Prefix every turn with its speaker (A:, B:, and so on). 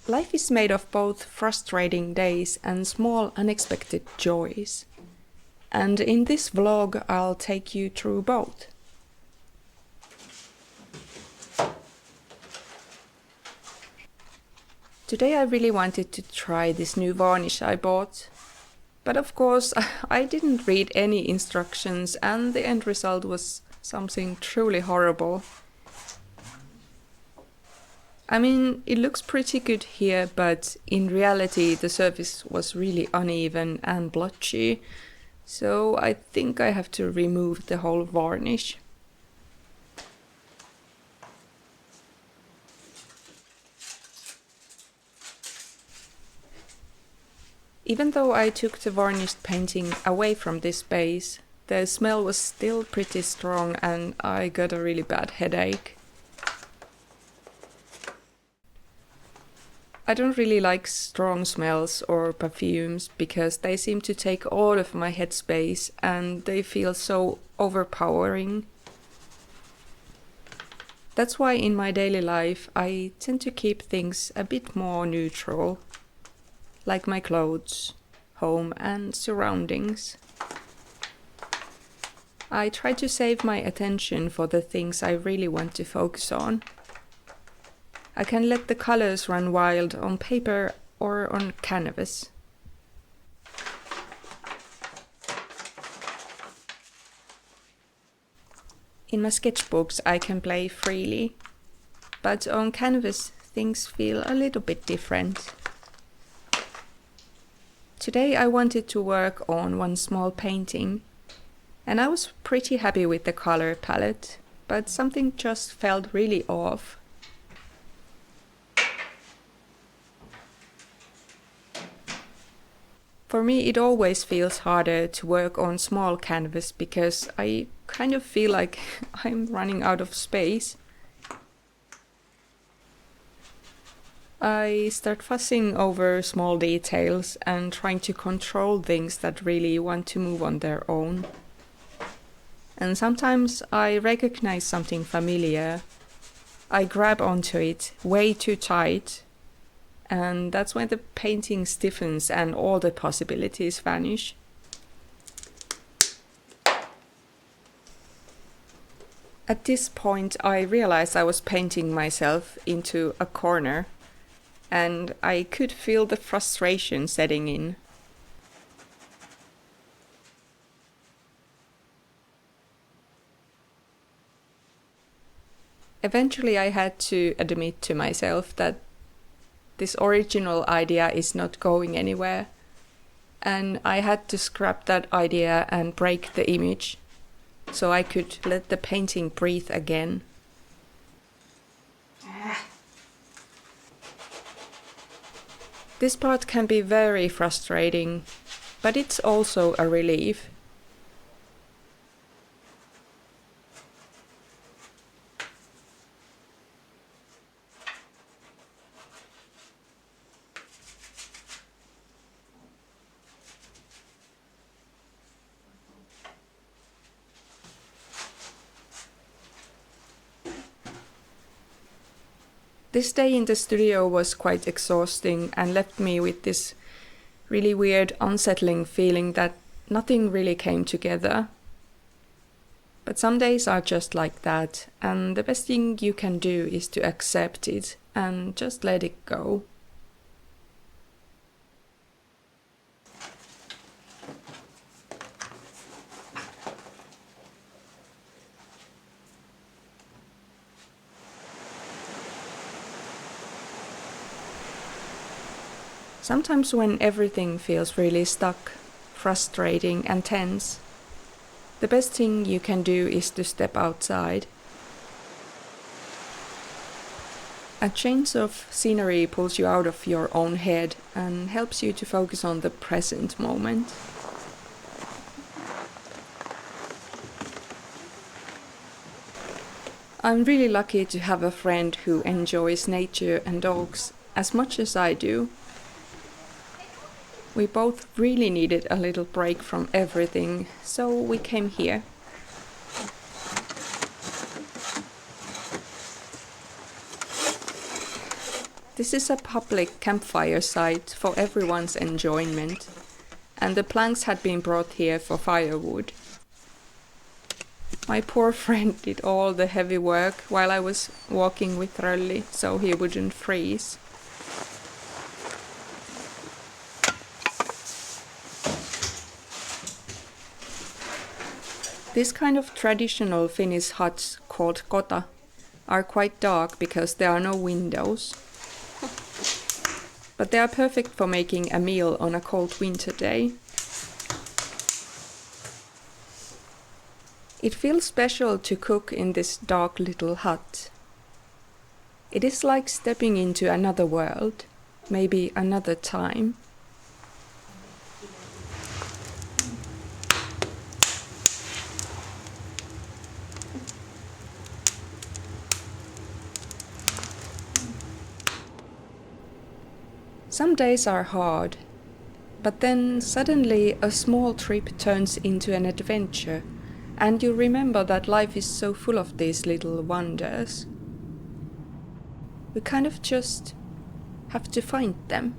A: Life is made of both frustrating days and small unexpected joys. And in this vlog, I'll take you through both. Today I really wanted to try this new varnish I bought. But of course, I didn't read any instructions and the end result was something truly horrible. I mean, it looks pretty good here, but in reality the surface was really uneven and blotchy, so I think I have to remove the whole varnish. Even though I took the varnished painting away from this base, the smell was still pretty strong and I got a really bad headache. I don't really like strong smells or perfumes because they seem to take all of my headspace and they feel so overpowering. That's why in my daily life I tend to keep things a bit more neutral, like my clothes, home and surroundings. I try to save my attention for the things I really want to focus on. I can let the colors run wild on paper or on canvas. In my sketchbooks I can play freely, but on canvas things feel a little bit different. Today I wanted to work on one small painting, and I was pretty happy with the color palette, but something just felt really off. For me, it always feels harder to work on small canvas because I kind of feel like I'm running out of space. I start fussing over small details and trying to control things that really want to move on their own. And sometimes I recognize something familiar. I grab onto it way too tight. And that's when the painting stiffens and all the possibilities vanish. At this point, I realized I was painting myself into a corner, and I could feel the frustration setting in. Eventually, I had to admit to myself that this original idea is not going anywhere, and I had to scrap that idea and break the image so I could let the painting breathe again. This part can be very frustrating, but it's also a relief. This day in the studio was quite exhausting and left me with this really weird, unsettling feeling that nothing really came together. But some days are just like that, and the best thing you can do is to accept it and just let it go. Sometimes when everything feels really stuck, frustrating and tense, the best thing you can do is to step outside. A change of scenery pulls you out of your own head and helps you to focus on the present moment. I'm really lucky to have a friend who enjoys nature and dogs as much as I do. We both really needed a little break from everything, so we came here. This is a public campfire site for everyone's enjoyment, and the planks had been brought here for firewood. My poor friend did all the heavy work while I was walking with Rölli so he wouldn't freeze. This kind of traditional Finnish huts called kota are quite dark because there are no windows. But they are perfect for making a meal on a cold winter day. It feels special to cook in this dark little hut. It is like stepping into another world, maybe another time. Some days are hard, but then suddenly a small trip turns into an adventure, and you remember that life is so full of these little wonders. We kind of just have to find them.